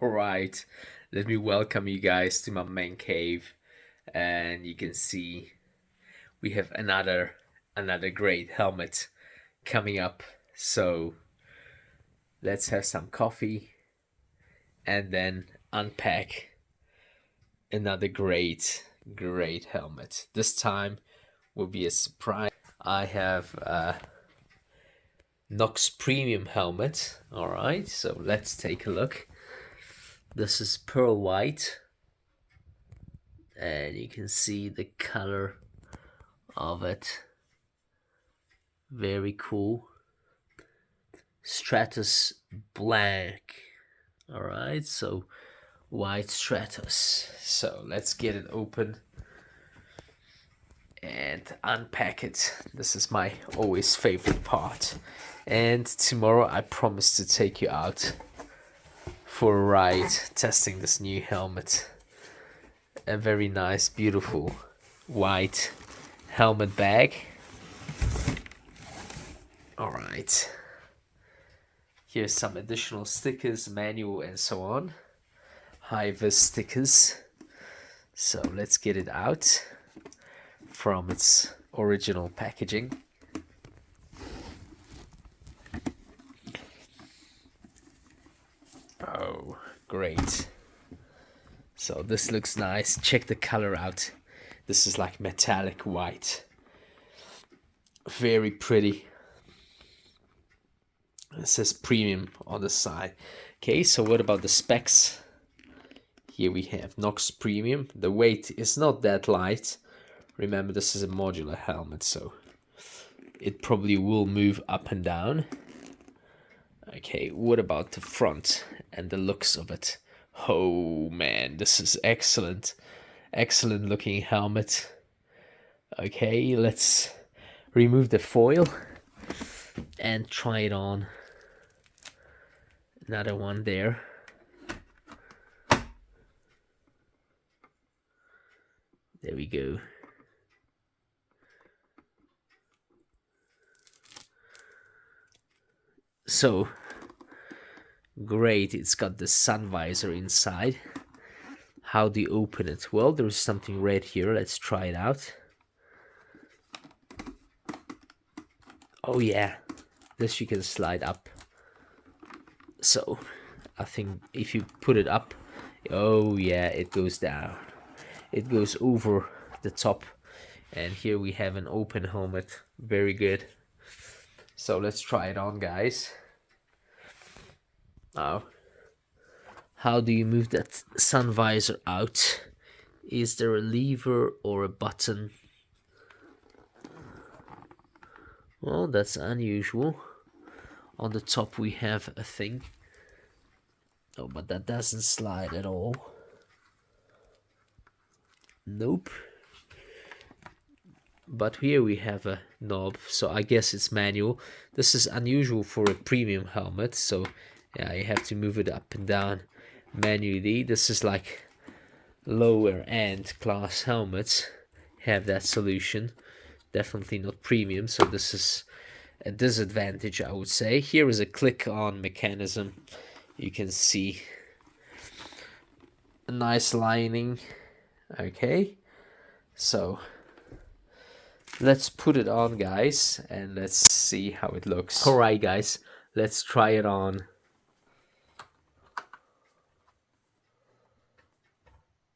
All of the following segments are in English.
All right, let me welcome you guys to my main cave, and you can see we have another great helmet coming up. So let's have some coffee and then unpack another great helmet. This time will be a surprise. I have a Nox Premium helmet. All right, so let's take a look. This is pearl white, and you can see the color of it. Very cool. Stratos black. All right, so white Stratos. So let's get it open and unpack it. This is my always favorite part. And tomorrow I promise to take you out for a ride testing this new helmet. A very nice, beautiful white helmet bag. All right. Here's some additional stickers, manual, and so on. High-vis stickers. So let's get it out from its original packaging. Oh, great. So this looks nice. Check the color out. This is like metallic white. Very pretty. It says premium on the side. Okay, so what about the specs? Here we have Nox Premium. The weight is not that light. Remember, this is a modular helmet, so it probably will move up and down. Okay, what about the front and the looks of it? Oh man, this is excellent. Excellent looking helmet. Okay, let's remove the foil and try it on. Another one there. There we go. So great, it's got the sun visor inside. How do you open it? Well, there's something red here. Let's try it out. Oh yeah, this you can slide up. So I think if you put it up, oh yeah, it goes down. It goes over the top. And here we have an open helmet. Very good. So let's try it on, guys. Now, how do you move that sun visor out? Is there a lever or a button? Well, that's unusual. On the top we have a thing. Oh, but that doesn't slide at all. Nope. But here we have a knob, so I guess it's manual. This is unusual for a premium helmet, so yeah, you have to move it up and down manually. This is like lower end class helmets have that solution. Definitely not premium, so this is a disadvantage, I would say. Here is a click-on mechanism. You can see a nice lining. Okay, so let's put it on, guys, and let's see how it looks. All right, guys, let's try it on.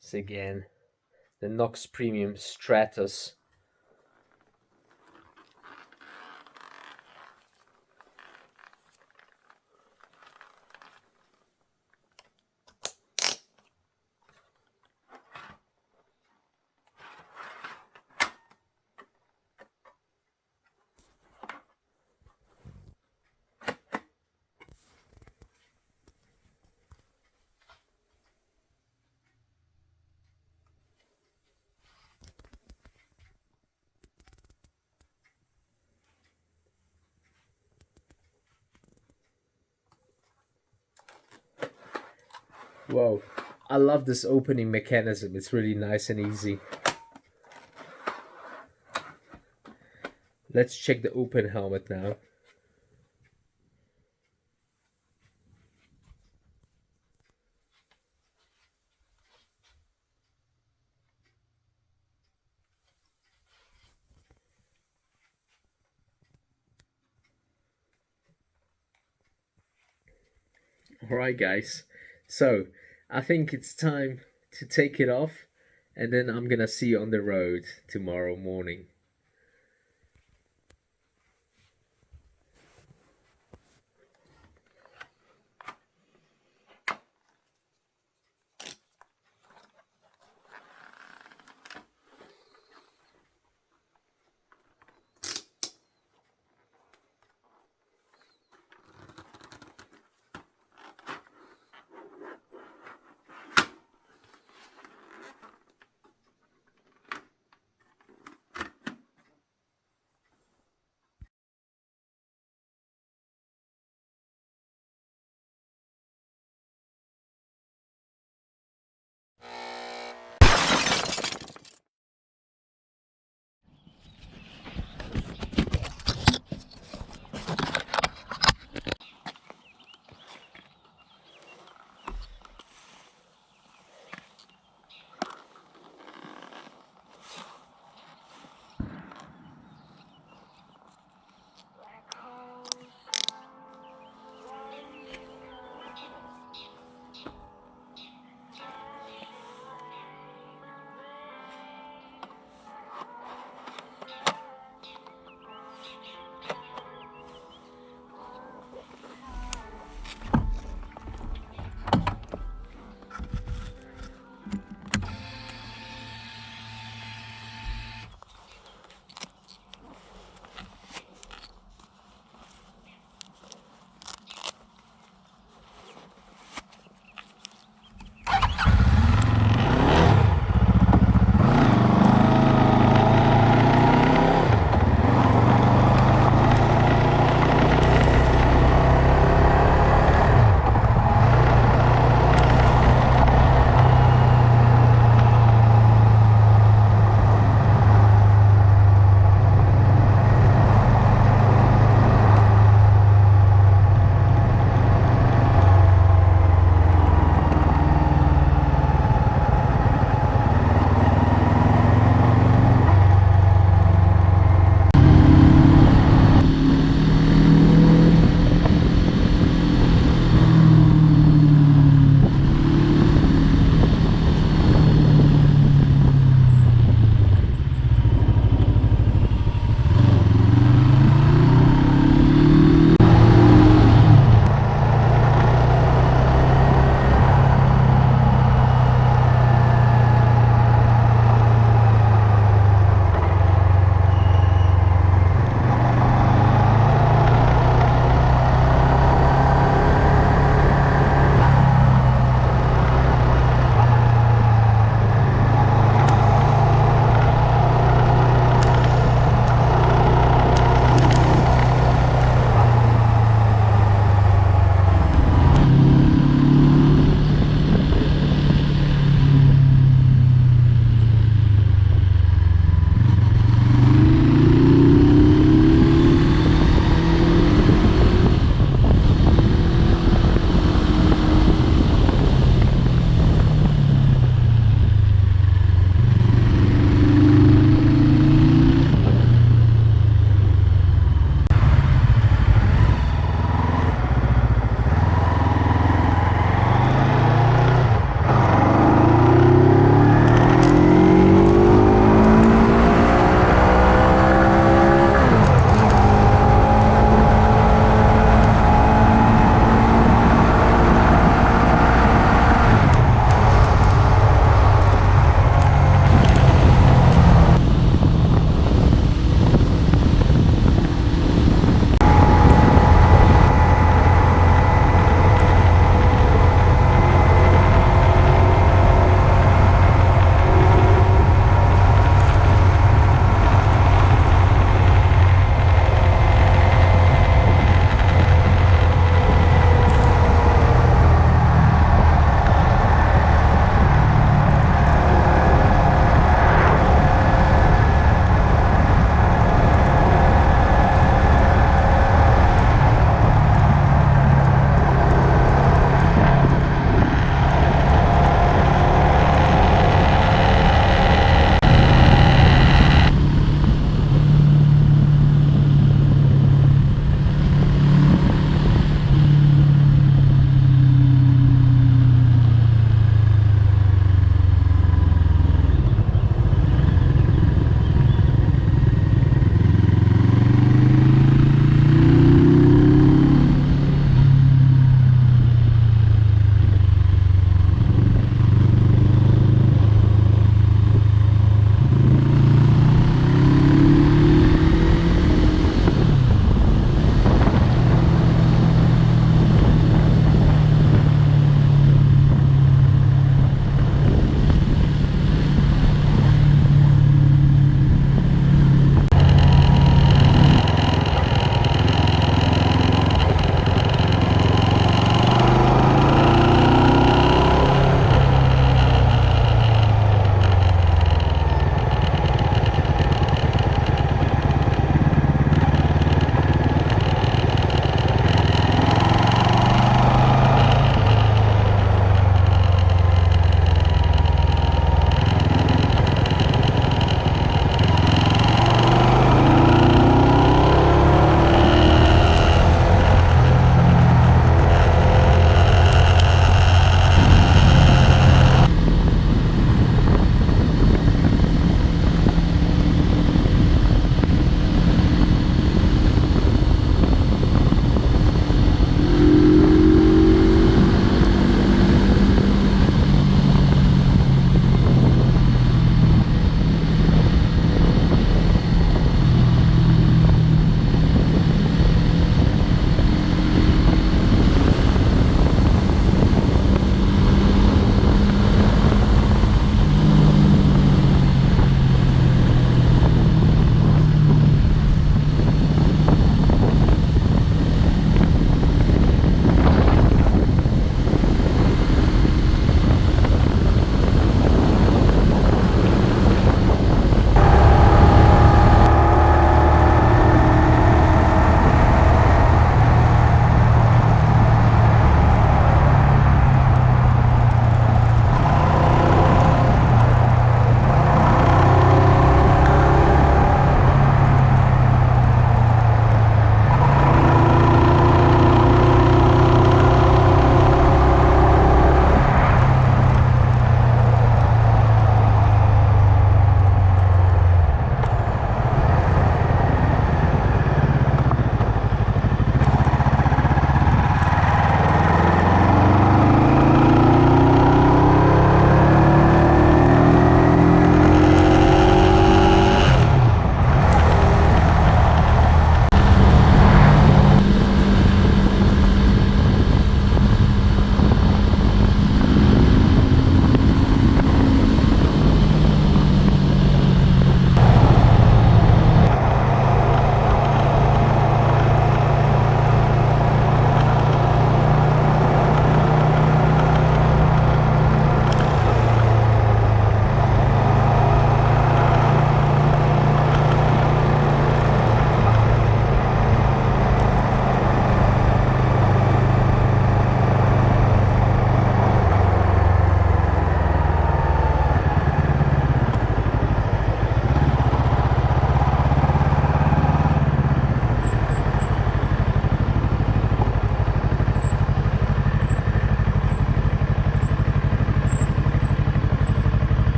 So again, the Nox Premium Stratos. Whoa, I love this opening mechanism. It's really nice and easy. Let's check the open helmet now. All right, guys. So I think it's time to take it off, and then I'm gonna see you on the road tomorrow morning.